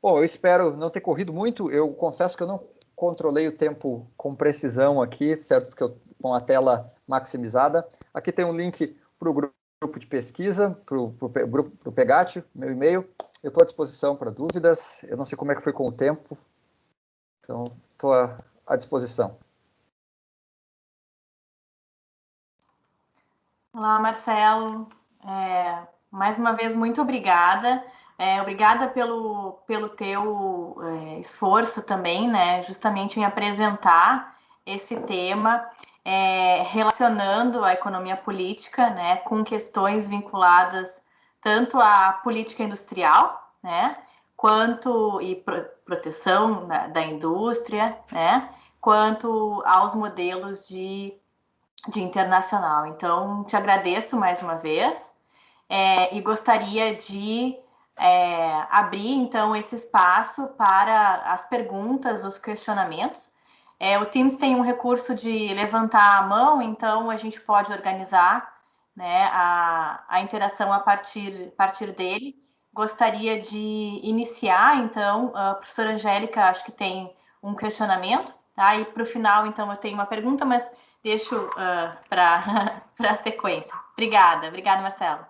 Bom, eu espero não ter corrido muito. Eu confesso que eu não controlei o tempo com precisão aqui, certo? Porque eu com a tela maximizada. Aqui tem um link para o grupo de pesquisa, para o PEGAT, meu e-mail. Eu estou à disposição para dúvidas. Eu não sei como é que foi com o tempo, então estou à disposição. Olá, Marcelo. Mais uma vez, muito obrigada. Obrigada pelo teu esforço também, né? Justamente em apresentar esse tema, relacionando a economia política, né, com questões vinculadas tanto à política industrial, né, quanto proteção da indústria, né, quanto aos modelos de internacional. Então, te agradeço mais uma vez e gostaria de abrir, então, esse espaço para as perguntas, os questionamentos. O Teams tem um recurso de levantar a mão, então a gente pode organizar, né, a interação a partir dele. Gostaria de iniciar, então, a professora Angélica, acho que tem um questionamento, tá? E para o final, então, eu tenho uma pergunta, mas deixo para a sequência. Obrigada, Marcelo.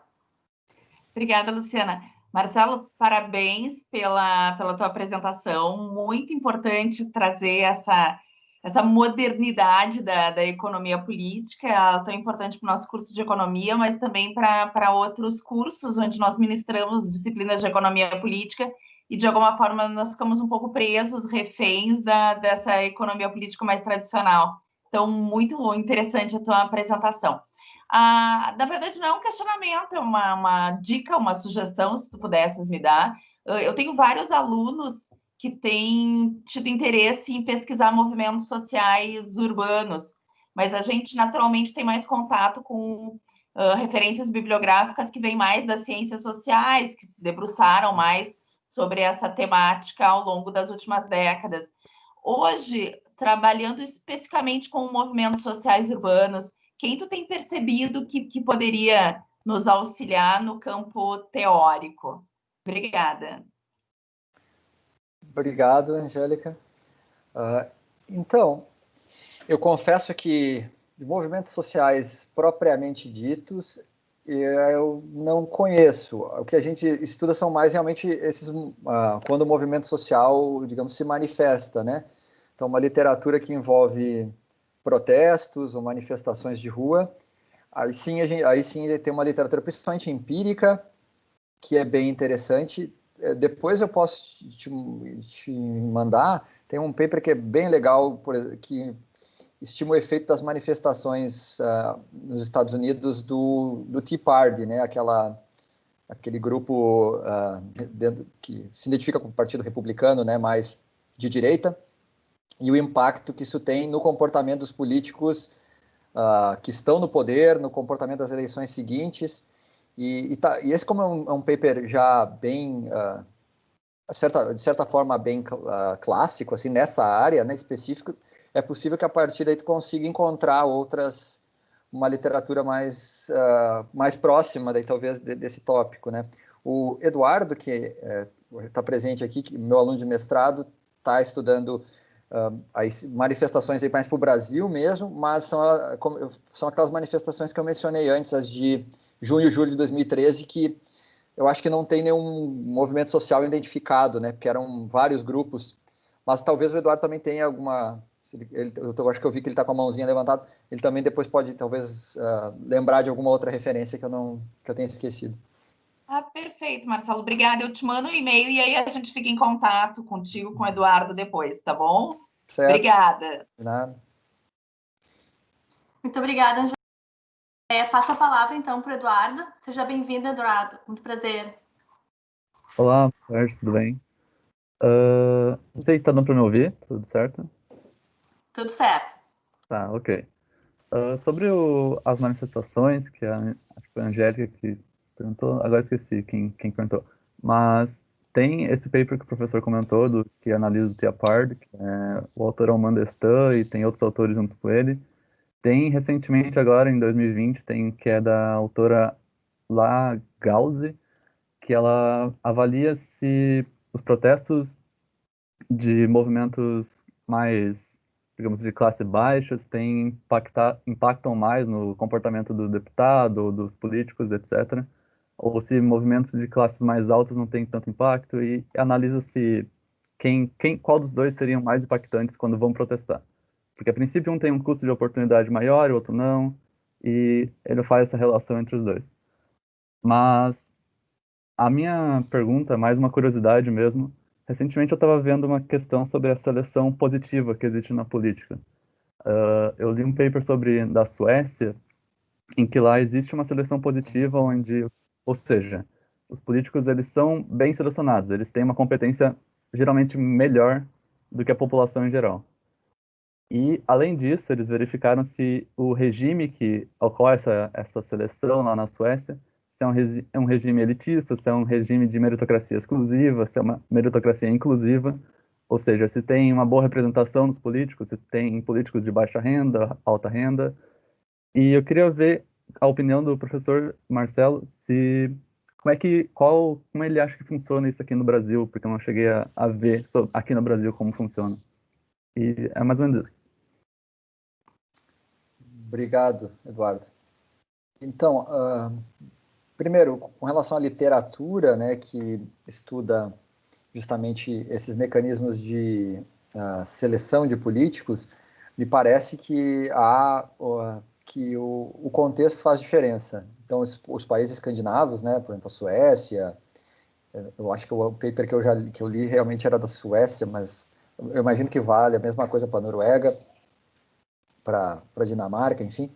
Obrigada, Luciana. Marcelo, parabéns pela tua apresentação. Muito importante trazer essa modernidade da economia política, ela é tão importante para o nosso curso de economia, mas também para outros cursos onde nós ministramos disciplinas de economia política e, de alguma forma, nós ficamos um pouco presos, reféns dessa economia política mais tradicional. Então, muito interessante a tua apresentação. Na verdade, não é um questionamento, é uma dica, uma sugestão, se tu pudesses me dar. Eu tenho vários alunos que têm tido interesse em pesquisar movimentos sociais urbanos, mas a gente naturalmente tem mais contato com referências bibliográficas que vêm mais das ciências sociais, que se debruçaram mais sobre essa temática ao longo das últimas décadas. Hoje, trabalhando especificamente com movimentos sociais urbanos, quem tu tem percebido que poderia nos auxiliar no campo teórico? Obrigada. Obrigado, Angélica. Então, eu confesso que de movimentos sociais propriamente ditos, eu não conheço. O que a gente estuda são mais realmente esses, quando o movimento social, digamos, se manifesta, né? Então, uma literatura que envolve protestos ou manifestações de rua, aí sim tem uma literatura principalmente empírica, que é bem interessante. Depois eu posso te mandar, tem um paper que é bem legal, que estima o efeito das manifestações nos Estados Unidos do Tea Party, né? Aquele grupo que se identifica com o Partido Republicano, né? Mais de direita, e o impacto que isso tem no comportamento dos políticos que estão no poder, no comportamento das eleições seguintes. E esse, como é um paper já bem, de certa forma, bem clássico, assim, nessa área, né, específica, é possível que a partir daí tu consiga encontrar uma literatura mais próxima, daí, talvez, desse tópico, né? O Eduardo, que está presente aqui, meu aluno de mestrado, está estudando as manifestações aí mais para o Brasil mesmo, mas são aquelas manifestações que eu mencionei antes, as de junho e julho de 2013, que eu acho que não tem nenhum movimento social identificado, né? Porque eram vários grupos, mas talvez o Eduardo também tenha alguma... eu acho que eu vi que ele está com a mãozinha levantada, ele também depois pode, talvez, lembrar de alguma outra referência que eu tenha esquecido. Perfeito, Marcelo. Obrigada. Eu te mando um e-mail e aí a gente fica em contato contigo, com o Eduardo depois, tá bom? Certo. Obrigada. De nada. Muito obrigada, Angélica. Passo a palavra, então, para o Eduardo. Seja bem-vindo, Eduardo. Muito prazer. Olá, tudo bem? Não sei se está dando para me ouvir, tudo certo? Tudo certo. Tá, ok. Sobre as manifestações, acho que foi a Angélica que perguntou, agora esqueci quem perguntou, mas tem esse paper que o professor comentou, que analisa o Tea Party, que o autor é o Mandelstam e tem outros autores junto com ele. Tem recentemente, agora em 2020, que é da autora La Gause, que ela avalia se os protestos de movimentos mais, digamos, de classe baixa impactam mais no comportamento do deputado, dos políticos, etc. Ou se movimentos de classes mais altas não têm tanto impacto, e analisa-se qual dos dois seriam mais impactantes quando vão protestar. Porque, a princípio, um tem um custo de oportunidade maior, o outro não, e ele faz essa relação entre os dois. Mas a minha pergunta, mais uma curiosidade mesmo, recentemente eu estava vendo uma questão sobre a seleção positiva que existe na política. Eu li um paper da Suécia, em que lá existe uma seleção positiva ou seja, os políticos eles são bem selecionados, eles têm uma competência geralmente melhor do que a população em geral. E, além disso, eles verificaram se o regime que ocorre essa seleção lá na Suécia, se é um regime elitista, se é um regime de meritocracia exclusiva, se é uma meritocracia inclusiva, ou seja, se tem uma boa representação dos políticos, se tem políticos de baixa renda, alta renda. E eu queria ver a opinião do professor Marcelo, como ele acha que funciona isso aqui no Brasil, porque eu não cheguei a ver aqui no Brasil como funciona. E é mais ou menos isso. Obrigado, Eduardo. Então, primeiro, com relação à literatura, né, que estuda justamente esses mecanismos de seleção de políticos, me parece que o contexto faz diferença. Então, os países escandinavos, né, por exemplo, a Suécia, eu acho que o paper que eu li realmente era da Suécia, mas eu imagino que vale a mesma coisa para a Noruega, para a Dinamarca, enfim.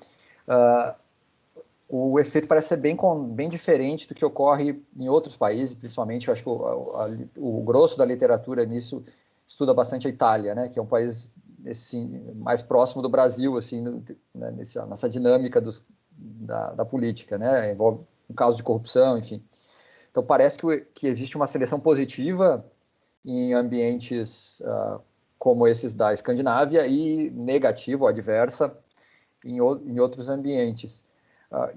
O efeito parece ser bem diferente do que ocorre em outros países, principalmente, eu acho que o grosso da literatura nisso estuda bastante a Itália, né, que é um país assim, mais próximo do Brasil, assim, nessa dinâmica da política, né, envolve um caso de corrupção, enfim. Então parece que existe uma seleção positiva em ambientes como esses da Escandinávia e negativa ou adversa em outros ambientes.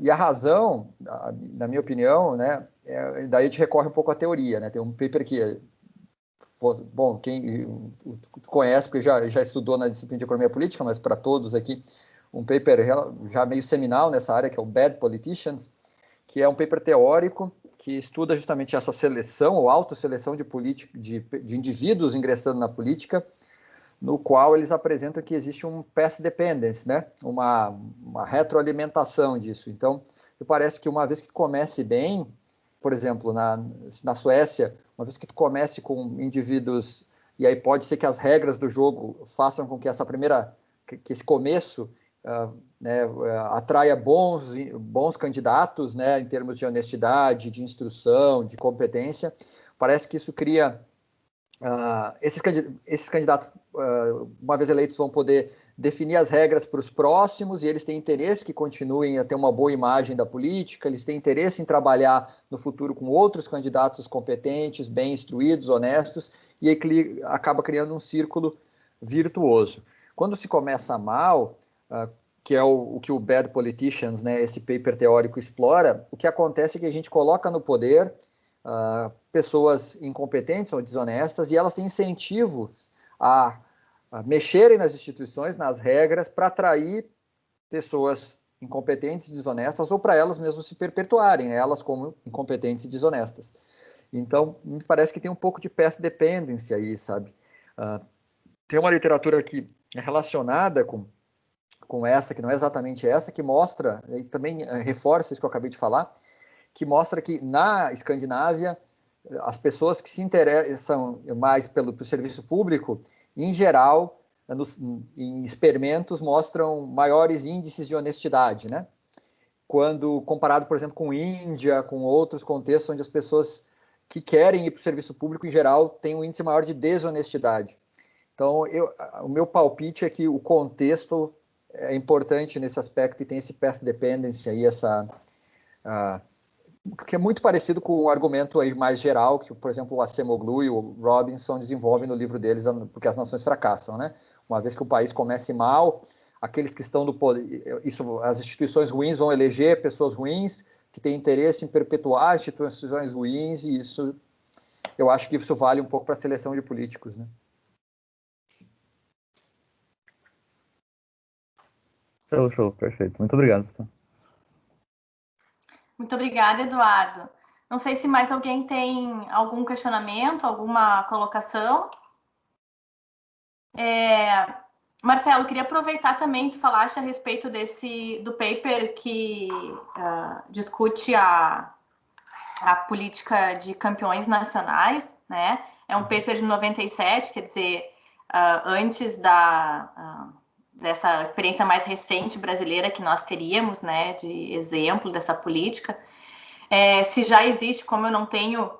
E a razão, na minha opinião, né, daí a gente recorre um pouco à teoria, né? Tem um paper que, bom, quem conhece, porque já estudou na disciplina de economia política, mas para todos aqui, um paper já meio seminal nessa área, que é o Bad Politicians, que é um paper teórico que estuda justamente essa seleção ou autoseleção de indivíduos ingressando na política, no qual eles apresentam que existe um path dependence, né? uma retroalimentação disso. Então, me parece que uma vez que tu comece bem, por exemplo, na Suécia, uma vez que tu comece com indivíduos, e aí pode ser que as regras do jogo façam com que que esse começo né, atraia bons candidatos, né, em termos de honestidade, de instrução, de competência. Parece que isso cria esses candidatos, uma vez eleitos, vão poder definir as regras para os próximos, e eles têm interesse que continuem a ter uma boa imagem da política, eles têm interesse em trabalhar no futuro com outros candidatos competentes, bem instruídos, honestos, e aí acaba criando um círculo virtuoso. Quando se começa mal, que é o que o Bad Politicians, né, esse paper teórico explora, o que acontece é que a gente coloca no poder pessoas incompetentes ou desonestas, e elas têm incentivos a mexerem nas instituições, nas regras, para atrair pessoas incompetentes, desonestas, ou para elas mesmas se perpetuarem, elas como incompetentes e desonestas. Então, me parece que tem um pouco de path dependency aí, sabe? Tem uma literatura que é relacionada com essa, que não é exatamente essa, que mostra, e também reforça isso que eu acabei de falar, que mostra que na Escandinávia, as pessoas que se interessam mais pelo serviço público, em geral, em experimentos, mostram maiores índices de honestidade, né? Quando comparado, por exemplo, com Índia, com outros contextos onde as pessoas que querem ir para o serviço público, em geral, têm um índice maior de desonestidade. Então, o meu palpite é que o contexto é importante nesse aspecto e tem esse path dependency aí, que é muito parecido com o argumento aí mais geral que, por exemplo, o Acemoglu e o Robinson desenvolvem no livro deles, Porque as Nações Fracassam, né? Uma vez que o país comece mal, aqueles que estão no poder, as instituições ruins vão eleger pessoas ruins que têm interesse em perpetuar instituições ruins, e isso, eu acho que isso vale um pouco para a seleção de políticos, né? Show, perfeito. Muito obrigado, professor. Muito obrigada, Eduardo. Não sei se mais alguém tem algum questionamento, alguma colocação. Marcelo, queria aproveitar também que tu falaste a respeito do paper que discute a política de campeões nacionais, né? É um paper de 97, quer dizer, antes dessa experiência mais recente brasileira que nós teríamos, né, de exemplo dessa política. Se já existe, como eu não tenho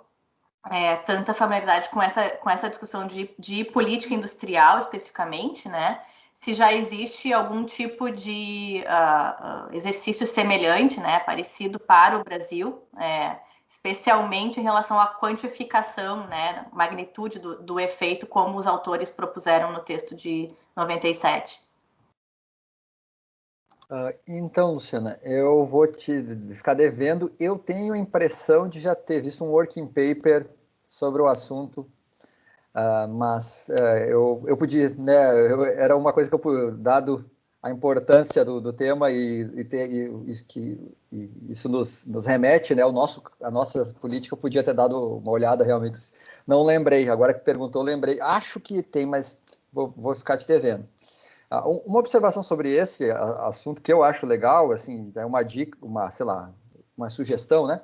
tanta familiaridade com essa discussão de política industrial especificamente, né, se já existe algum tipo de exercício semelhante, né, parecido para o Brasil, especialmente em relação à quantificação, né, magnitude do efeito, como os autores propuseram no texto de 97. Então, Luciana, eu vou te ficar devendo. Eu tenho a impressão de já ter visto um working paper sobre o assunto, mas eu podia, né? Era uma coisa que eu, dado a importância do tema que isso nos remete, né? A nossa política podia ter dado uma olhada realmente. Não lembrei. Agora que perguntou, lembrei. Acho que tem, mas vou ficar te devendo. Uma observação sobre esse assunto que eu acho legal, assim, é uma dica, sei lá, uma sugestão, né?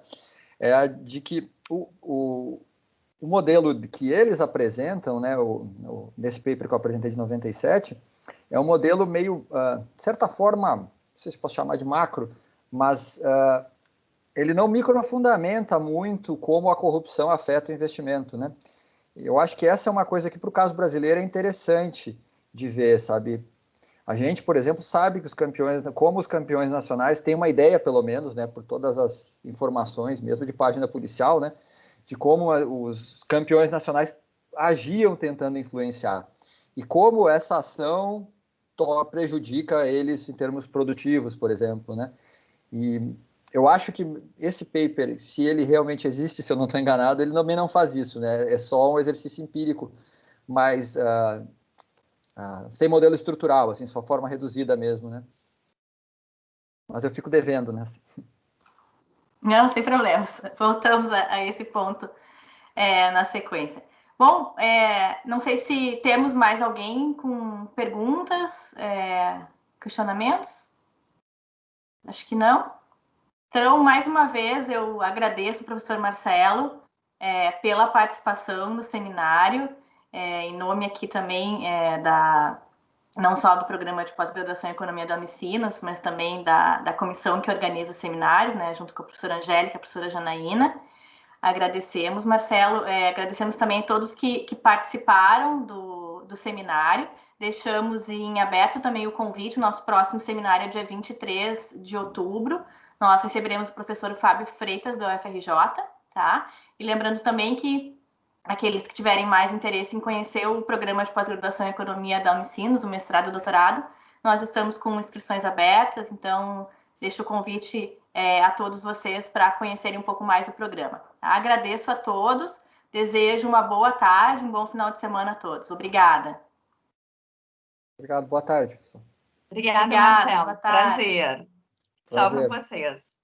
É a de que o modelo que eles apresentam, né, nesse paper que eu apresentei de 97, é um modelo meio, de certa forma, não sei se posso chamar de macro, mas ele não microfundamenta muito como a corrupção afeta o investimento, né? Eu acho que essa é uma coisa que, para o caso brasileiro, é interessante de ver, sabe? A gente, por exemplo, sabe que como os campeões nacionais têm uma ideia, pelo menos, né, por todas as informações, mesmo de página policial, né, de como os campeões nacionais agiam tentando influenciar e como essa ação prejudica eles em termos produtivos, por exemplo, né? E eu acho que esse paper, se ele realmente existe, se eu não estou enganado, ele também não faz isso, né? É só um exercício empírico, mas sem modelo estrutural, assim, só forma reduzida mesmo, né? Mas eu fico devendo nessa. Não, sem problemas. Voltamos a esse ponto na sequência. Bom, não sei se temos mais alguém com perguntas, questionamentos? Acho que não. Então, mais uma vez, eu agradeço ao professor Marcelo pela participação no seminário, em nome aqui também não só do programa de pós-graduação em Economia da Unicinos, mas também da comissão que organiza os seminários, né, junto com a professora Angélica e a professora Janaína. Agradecemos, Marcelo. Agradecemos também a todos que participaram do seminário. Deixamos em aberto também o convite. Nosso próximo seminário é dia 23 de outubro. Nós receberemos o professor Fábio Freitas, da UFRJ, tá? E lembrando também que aqueles que tiverem mais interesse em conhecer o programa de pós-graduação em Economia da Unicinos, do mestrado e doutorado, nós estamos com inscrições abertas, então deixo o convite a todos vocês para conhecerem um pouco mais o programa. Tá? Agradeço a todos, desejo uma boa tarde, um bom final de semana a todos. Obrigada. Obrigado, boa tarde, pessoal. Obrigada, Marcelo. Boa tarde. Prazer. Tchau para Prazer. vocês.